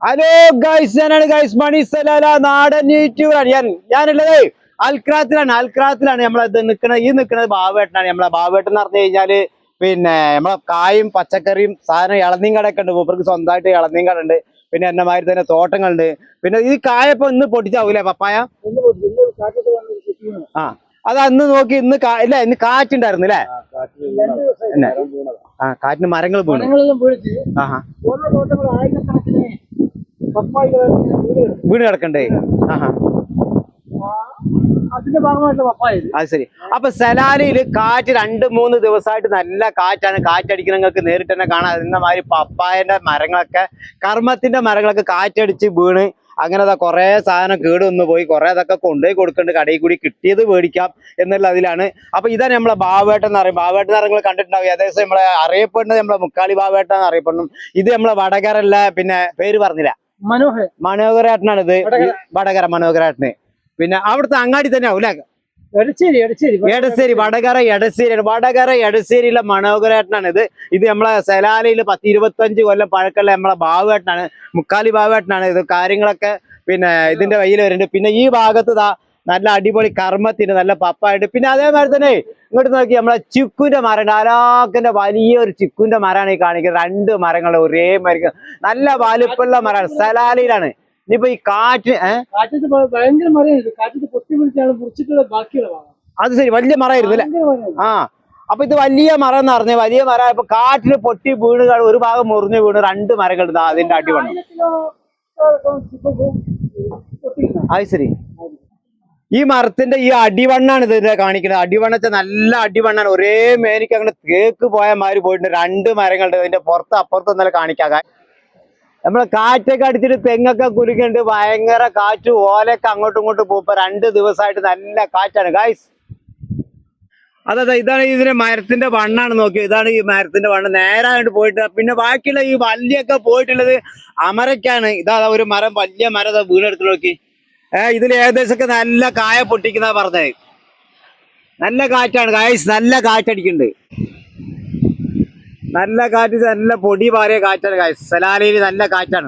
Hello guys, ഞാനാണ് guys മണി Salalah നാടൻ യൂട്യൂബറാണ്. ഞാനുള്ളത് അൽക്രാത്തിലാണ് നമ്മളത് നിൽക്കുന്നത് ബാബുവേട്ടനാണ്. നമ്മളെ ബാബുവേട്ടൻ എന്ന് പറഞ്ഞു കഴിഞ്ഞാല് പിന്നെ നമ്മളെ കായും പച്ചക്കറിയും സാധനം ഇളനീം കടയൊക്കെ ഉണ്ട്. മൂപ്പർക്ക് സ്വന്തമായിട്ട് ഇളനീം കട ഉണ്ട്. പിന്നെ എന്നെ മാതിരി തന്നെ തോട്ടങ്ങളുണ്ട്. പിന്നെ ഈ കായപ്പോ ഇന്ന് പൊട്ടിച്ചാവൂലേ പപ്പായ? ആ, അത് അന്ന് നോക്കി ഇന്ന് ഇല്ല, ഇന്ന് കാറ്റുണ്ടായിരുന്നു അല്ലേ? ആ, കാറ്റിന് മരങ്ങൾ വീണ് കിടക്കണ്ടേ? ആഹാ, അതിന്റെ ഭാഗമായിട്ടുള്ള പപ്പായ. അത് ശരി. അപ്പൊ സലാലയില് കാറ്റ് 2-3 ദിവസമായിട്ട് നല്ല കാറ്റാണ്. കാറ്റടിക്കുന്ന നിങ്ങൾക്ക് നേരിട്ട് തന്നെ കാണാം. അതിന്മാതിരി പപ്പായന്റെ മരങ്ങളൊക്കെ, കർമ്മത്തിന്റെ മരങ്ങളൊക്കെ കാറ്റടിച്ച് വീണ് അങ്ങനെ കുറെ സാധനം കേടുവന്ന് പോയി. കുറെ അതൊക്കെ കൊണ്ടുപോയി കൊടുക്കുന്നുണ്ട്. കടയിൽ കൂടി കിട്ടിയത് മേടിക്കാം എന്നുള്ള അതിലാണ്. അപ്പൊ ഇതാണ് നമ്മളെ ബാബുവേട്ടൻ എന്ന് പറയും. ബാബുവേട്ടൻ നിങ്ങൾ കണ്ടിട്ടുണ്ടാവും. ഏകദേശം നമ്മളെ അറിയപ്പെടുന്നത് നമ്മളെ മുക്കാളി ബാബുവേട്ടൻ എന്ന് അറിയപ്പെടുന്നു. ഇത് നമ്മളെ വടകരല്ല, പിന്നെ പേര് പറഞ്ഞില്ല, മനോഹരേട്ടനാണ്. ഇത് വടകര മനോഹരേട്ടന്. പിന്നെ അവിടുത്തെ അങ്ങാടി തന്നെ ആവും അല്ലെ? എടശ്ശേരി, വടകര എടശ്ശേരിയിലെ മനോഹരേട്ടനാണ് ഇത്. ഇത് നമ്മളെ സലാലയിൽ 10-25 കൊല്ലം പഴക്കമുള്ള നമ്മളെ ബാബുവേട്ടനാണ്, മുക്കാലി ബാബുവേട്ടനാണ്. ഇത് കാര്യങ്ങളൊക്കെ പിന്നെ ഇതിന്റെ വയ്യിൽ വരുന്നുണ്ട്. പിന്നെ ഈ ഭാഗത്ത് നല്ല അടിപൊളി കർമ്മത്തിന് നല്ല പപ്പായിട്ട്. പിന്നെ അതേമാതിരി തന്നെ ഇങ്ങോട്ട് നോക്കി നമ്മളെ ചിക്കുന്റെ മരം, ആലാക്കിന്റെ വലിയൊരു ചിക്കുന്റെ മരമാണ് ഈ കാണിക്കുന്നത്. 2 മരങ്ങൾ ഒരേ മരം, നല്ല വലിപ്പമുള്ള മരമാണ്. സലാലയിലാണ്. ഇനിയിപ്പോ ഈ കാറ്റ് ഭയങ്കര മരമാണ്. കാറ്റത്ത് പൊട്ടി പിടിച്ചാണ് മുറിച്ചിട്ടുള്ള ബാക്കിയുള്ള ഭാഗം. അത് ശരി, വലിയ മരമായിരുന്നു അല്ലേ? ആ, അപ്പൊ ഇത് വലിയ മരം എന്ന് പറഞ്ഞ വലിയ മരം. ഇപ്പൊ കാറ്റിന് പൊട്ടി വീണ് ഒരു ഭാഗം മുറിഞ്ഞ് വീണ് 2 മരങ്ങൾ അതിന്റെ അടിവണ്ണം. അത് ശരി. ഈ മരത്തിന്റെ ഈ അടിവണ്ണാണ് ഇതിന്റെ കാണിക്കുന്നത്. അടിവണ്ണത്തെ നല്ല അടിവണ്ണാണ്. ഒരേ മേനിക്ക് അങ്ങനെ തേക്ക് പോയ മാതിരി പോയിട്ടുണ്ട്. 2 മരങ്ങളുണ്ട്. ഇതിന്റെ അപ്പുറത്ത് ഒന്നല്ല കാണിക്കാതെ. നമ്മള് കാറ്റൊക്കെ അടിച്ചിട്ട് തെങ്ങൊക്കെ കുലുക്കുന്നുണ്ട്. ഭയങ്കര കാറ്റ്, ഓലൊക്കെ അങ്ങോട്ടും ഇങ്ങോട്ടും പോകുമ്പോ 2 ദിവസമായിട്ട് നല്ല കാറ്റാണ് ഗായ്സ്. അതെ, ഇതാണ് ഇതിന്റെ മരത്തിന്റെ വണ്ണാണ്. നോക്കി, ഇതാണ് ഈ മരത്തിന്റെ വണ്ണം. നേരായിട്ട് പോയിട്ട് പിന്നെ ബാക്കിയുള്ള ഈ വള്ളിയൊക്കെ പോയിട്ടുള്ളത് അമരക്കാണ്. ഇതാ ഒരു മരം, വലിയ മരം വീണെടുത്ത് നോക്കി. ഇതിൽ ഏകദേശമൊക്കെ നല്ല കായ പൊട്ടിക്കുന്ന പറഞ്ഞത്. നല്ല കാറ്റാണ് ഗായ്സ്, നല്ല കാറ്റടിക്കുന്നുണ്ട്. നല്ല കാറ്റ്, നല്ല പൊടി പാറിയ കാറ്റാണ് ഗായ്സ്. സലാലയിൽ നല്ല കാറ്റാണ്.